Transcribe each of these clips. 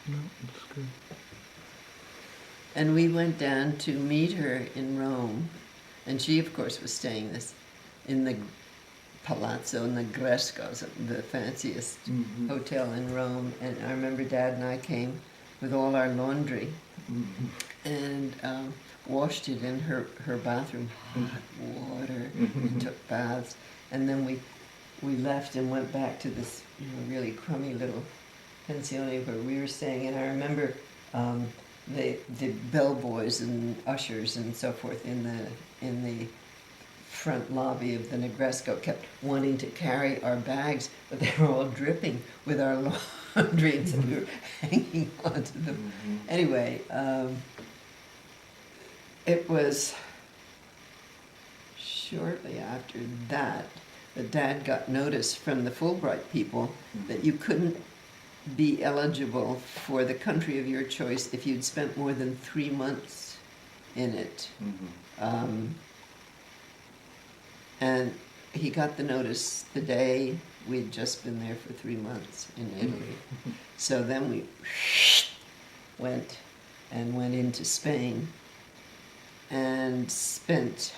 No, it's good. And we went down to meet her in Rome, and she, of course, was staying in the Palazzo Negresco, the fanciest Mm-hmm. hotel in Rome. And I remember Dad and I came with all our laundry Mm-hmm. and washed it in her bathroom, hot water, and took baths. And then we left and went back to this really crummy little pensione where we were staying. And I remember the bellboys and ushers and so forth in the front lobby of the Negresco kept wanting to carry our bags, but they were all dripping with our laundry, and so we were hanging onto them. Anyway, it was shortly after that Dad got notice from the Fulbright people that you couldn't be eligible for the country of your choice if you'd spent more than 3 months in it. And he got the notice the day we'd just been there for 3 months in Italy. So then we went into Spain and spent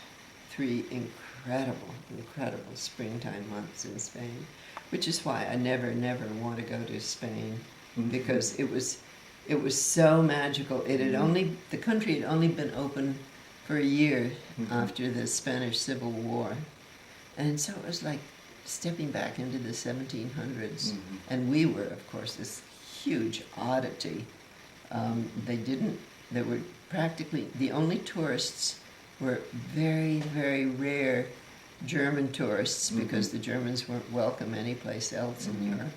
3 incredible springtime months in Spain, which is why I never want to go to Spain, because it was so magical. The country had only been open for a year after the Spanish Civil War, and so it was like stepping back into the 1700s. And we were, of course, this huge oddity. There were practically, the only tourists were very, very rare German tourists, because the Germans weren't welcome anyplace else in Europe.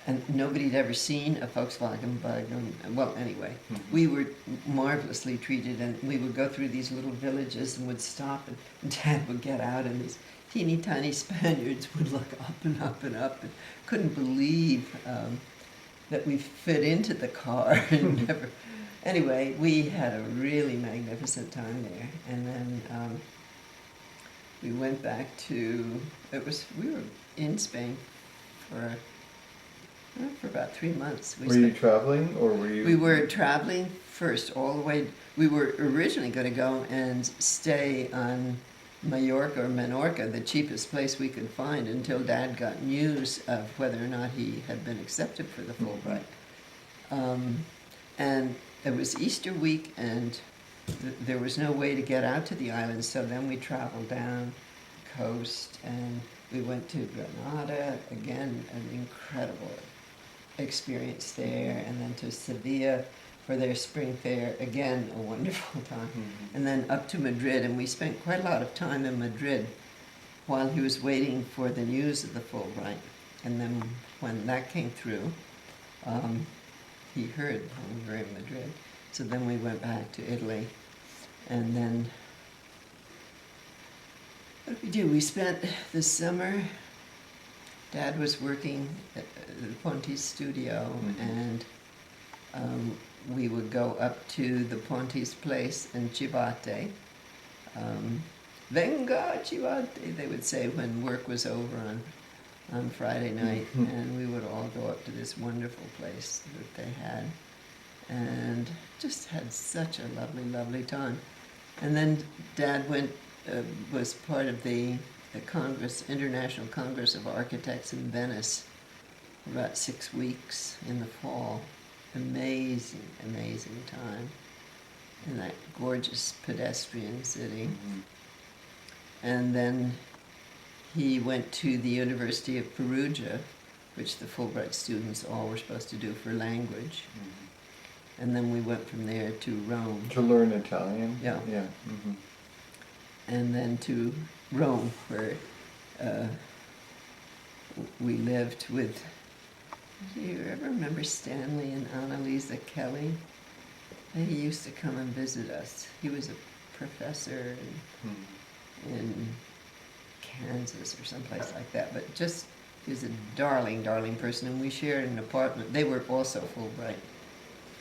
And nobody had ever seen a Volkswagen bug. Well, anyway, we were marvelously treated, and we would go through these little villages and would stop, and Dad would get out, and these teeny tiny Spaniards would look up and up and up, and couldn't believe that we fit into the car. And never. Anyway, we had a really magnificent time there, and then we went back to. We were in Spain for about 3 months. Were you traveling, or were you? We were traveling first, all the way. We were originally going to go and stay on Mallorca or Menorca, the cheapest place we could find, until Dad got news of whether or not he had been accepted for the Fulbright. And it was Easter week, and there was no way to get out to the islands, so then we traveled down the coast, and we went to Granada, again, an incredible experience there, and then to Sevilla for their spring fair, again, a wonderful time. And then up to Madrid, and we spent quite a lot of time in Madrid while he was waiting for the news of the Fulbright. And then when that came through, he heard when we were in Madrid. So then we went back to Italy, and then what did we do? We spent the summer. Dad was working at the Ponte's studio, and we would go up to the Ponte's place in Civate. Venga Civate, they would say when work was over on Friday night, and we would all go up to this wonderful place that they had, and just had such a lovely time. And then Dad was part of the International Congress of Architects in Venice for about 6 weeks in the fall. Amazing time in that gorgeous pedestrian city. And then he went to the University of Perugia, which the Fulbright students all were supposed to do for language. And then we went from there to Rome. To learn Italian? Yeah. Yeah. And then to Rome, where we lived with. Do you ever remember Stanley and Annalisa Kelly? He used to come and visit us. He was a professor in Kansas or someplace like that, but just he was a darling person, and we shared an apartment. They were also Fulbright.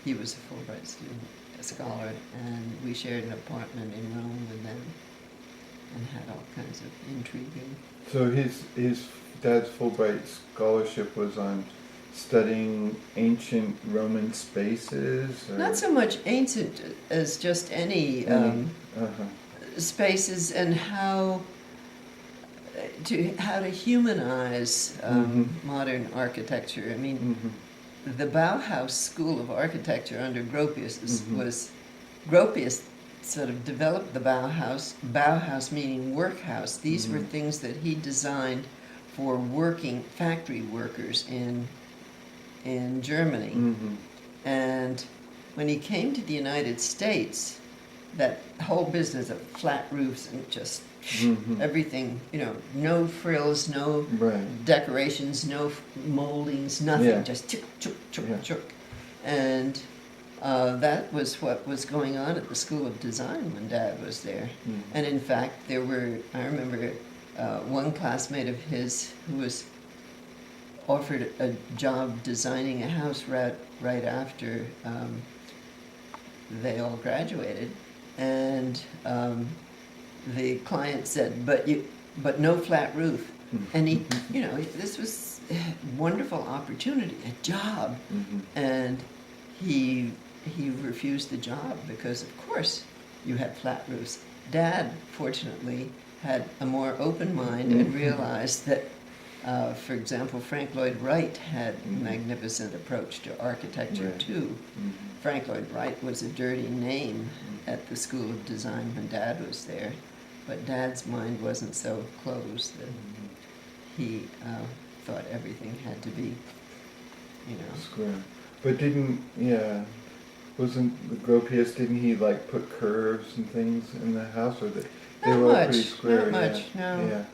He was a Fulbright student, a scholar, and we shared an apartment in Rome with them, and had all kinds of intriguing. So his Dad's Fulbright scholarship was on studying ancient Roman spaces? Or Not so much ancient as just any uh-huh. spaces, and how to humanize modern architecture. I mean, Mm-hmm. the Bauhaus School of Architecture under Gropius Mhm. was Gropius sort of developed the Bauhaus. Bauhaus meaning workhouse. These were Mhm. things that he designed for working factory workers in Germany. Mm-hmm. And when he came to the United States, that whole business of flat roofs and just Mhm. everything, no frills, no Right. decorations, no moldings, nothing, Yeah. just chuk, chuk, chuk, Yeah. chuk. And that was what was going on at the School of Design when Dad was there. Mm. And in fact, I remember one classmate of his who was offered a job designing a house right after they all graduated, and the client said, "But no flat roof." And he, this was a wonderful opportunity, a job, Mhm. and he refused the job because, of course, you had flat roofs. Dad, fortunately, had a more open mind and realized that, for example, Frank Lloyd Wright had a magnificent approach to architecture Right. too. Mhm. Frank Lloyd Wright was a dirty name at the School of Design when Dad was there, but Dad's mind wasn't so closed that he thought everything had to be, Square. But wasn't the Gropius, didn't he like put curves and things in the house, or they Not were all much, pretty square? not much, yeah. no. Yeah.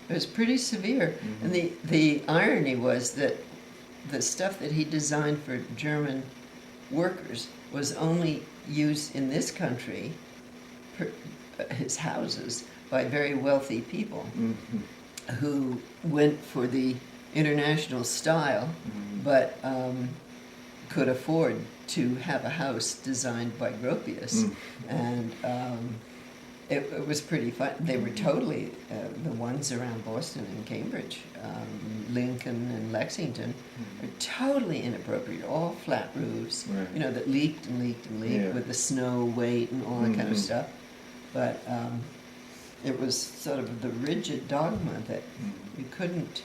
It was pretty severe. And the irony was that the stuff that he designed for German workers was only used in this country, his houses, by very wealthy people Mhm. who went for the international style, Mhm. but could afford to have a house designed by Gropius. Mm. And it was pretty fun. They were totally, the ones around Boston and Cambridge, Lincoln and Lexington, are totally inappropriate, all flat roofs, Right. that leaked and leaked and leaked Yeah. with the snow weight and all that kind of Mhm. stuff. But it was sort of the rigid dogma that you couldn't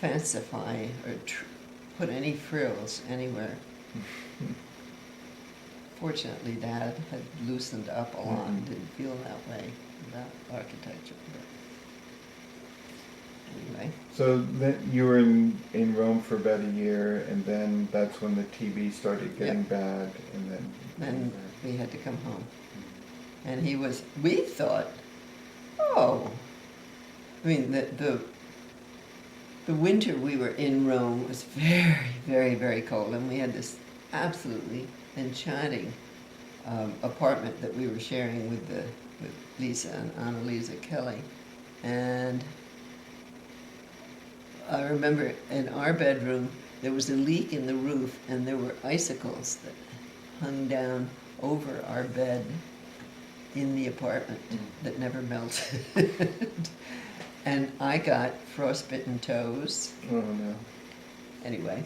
fancify or put any frills anywhere. Fortunately, Dad had loosened up a lot and didn't feel that way about architecture. But anyway. So then you were in Rome for about a year, and then that's when the TB started getting bad, and then we had to come home. And we thought, I mean, the winter we were in Rome was very, very, very cold, and we had this absolutely enchanting apartment that we were sharing with Lisa and Annalisa Kelly. And I remember in our bedroom there was a leak in the roof, and there were icicles that hung down over our bed in the apartment that never melted. And I got frostbitten toes. Oh no. Anyway,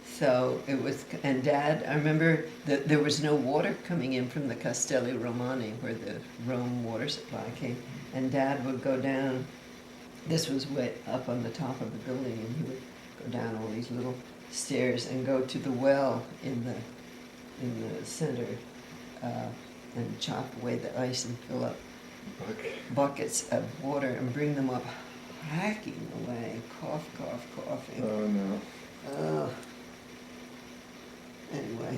so it was, and Dad, I remember that there was no water coming in from the Castelli Romani where the Rome water supply came, and Dad would go down, this was way up on the top of the building, and he would go down all these little stairs and go to the well in the center and chop away the ice and fill up buckets of water and bring them up hacking away, coughing. Oh no. Anyway,